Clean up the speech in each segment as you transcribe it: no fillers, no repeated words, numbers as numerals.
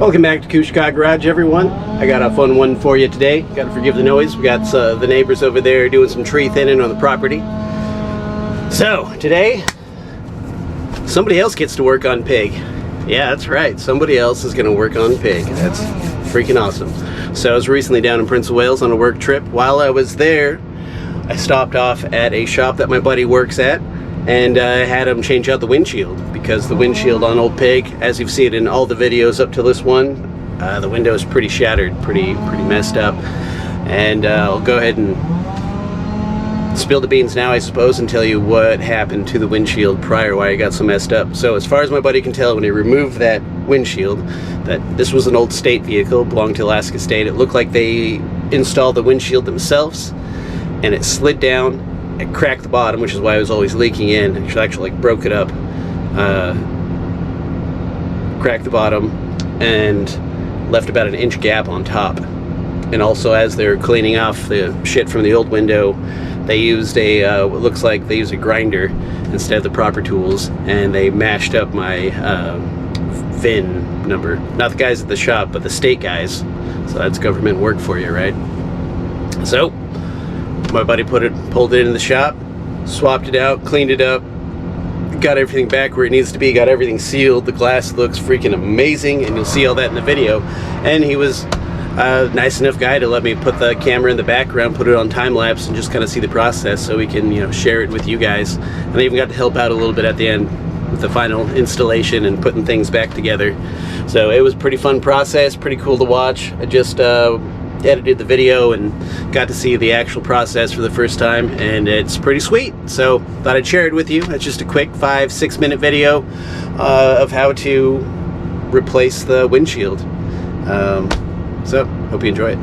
Welcome back to Kushka Garage, everyone. I got a fun one for you today. Got to forgive the noise. We got the neighbors over there doing some tree thinning on the property. So today, somebody else gets to work on pig. Yeah, that's right. Somebody else is going to work on pig. That's freaking awesome. So I was recently down in Prince of Wales on a work trip. While I was there, I stopped off at a shop that my buddy works at, and I had him change out the windshield, because the windshield on old pig, as you've seen in all the videos up to this one, the window is pretty shattered, pretty messed up. And I'll go ahead and spill the beans now, I suppose, and tell you what happened to the windshield prior, why it got so messed up. So as far as my buddy can tell, when he removed that windshield, that this was an old state vehicle, belonged to Alaska State. It looked like they installed the windshield themselves, and it slid down. It cracked the bottom, which is why it was always leaking in. It actually like broke it up, cracked the bottom, and left about an inch gap on top. And also, as they're cleaning off the shit from the old window, they used a what looks like they used a grinder instead of the proper tools, and they mashed up my VIN number. Not the guys at the shop, but the state guys. So that's government work for you, right? So my buddy pulled it in the shop, swapped it out, cleaned it up, got everything back where it needs to be, got everything sealed. The glass looks freaking amazing, and you'll see all that in the video. And he was a nice enough guy to let me put the camera in the background, put it on time lapse, and just kind of see the process so we can, you know, share it with you guys. And I even got to help out a little bit at the end with the final installation and putting things back together. So it was a pretty fun process, pretty cool to watch. I just edited the video and got to see the actual process for the first time, and it's pretty sweet. So thought I'd share it with you. It's just a quick 5-6 minute video of how to replace the windshield. So hope you enjoy it.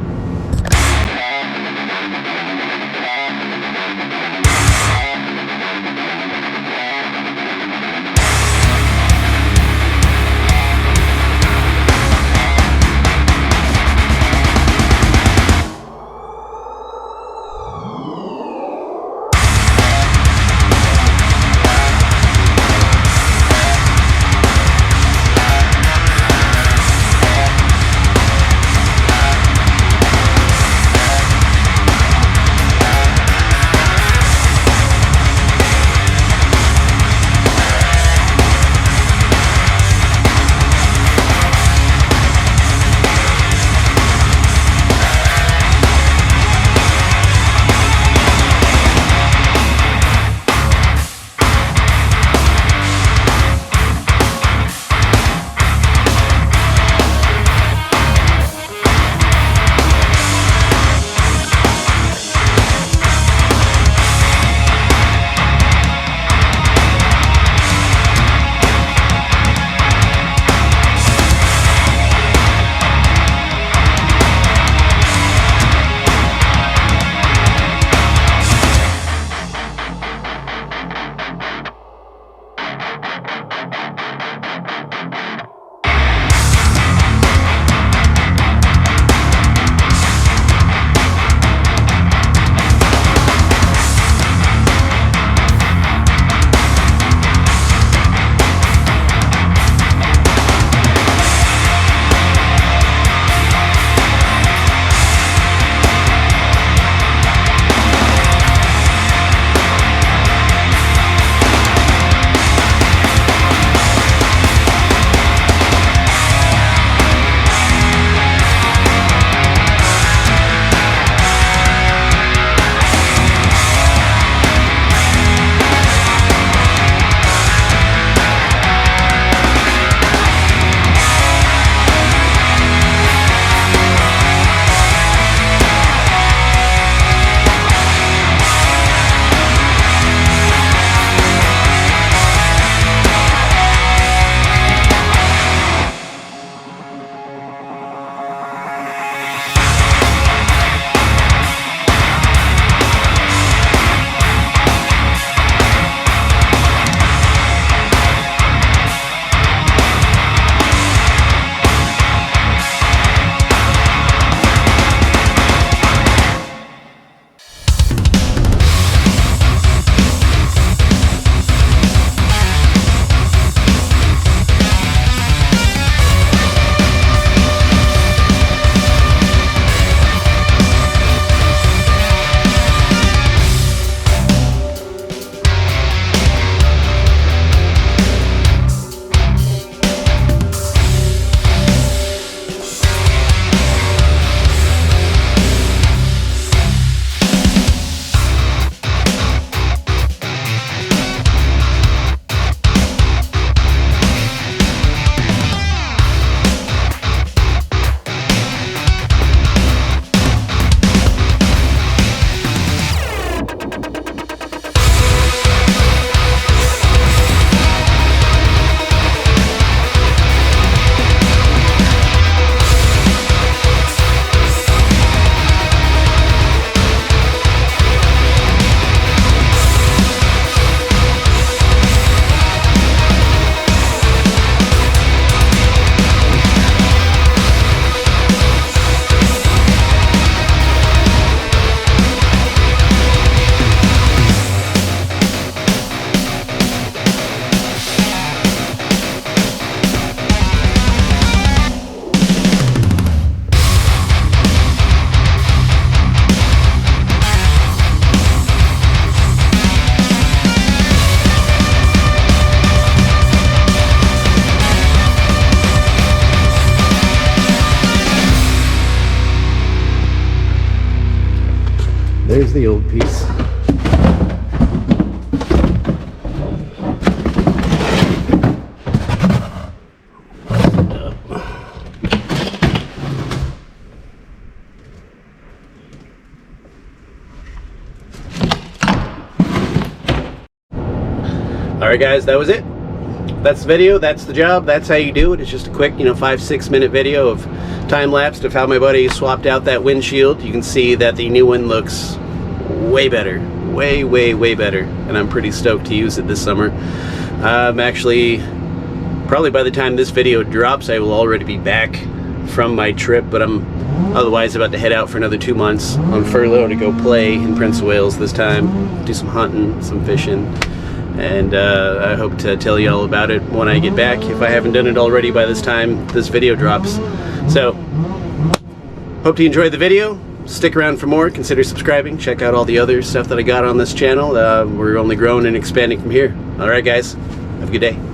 There's the old piece. Alright guys, that was it. That's the video, that's the job, that's how you do it. It's just a quick, 5-6 minute video of time-lapsed of how my buddy swapped out that windshield. You can see that the new one looks way better. Way better. And I'm pretty stoked to use it this summer. Actually, probably by the time this video drops, I will already be back from my trip, but I'm otherwise about to head out for another 2 months on furlough to go play in Prince of Wales this time, do some hunting, some fishing. And I hope to tell you all about it when I get back, if I haven't done it already by this time this video drops. So, hope you enjoyed the video. Stick around for more, consider subscribing, check out all the other stuff that I got on this channel. We're only growing and expanding from here. Alright guys, have a good day.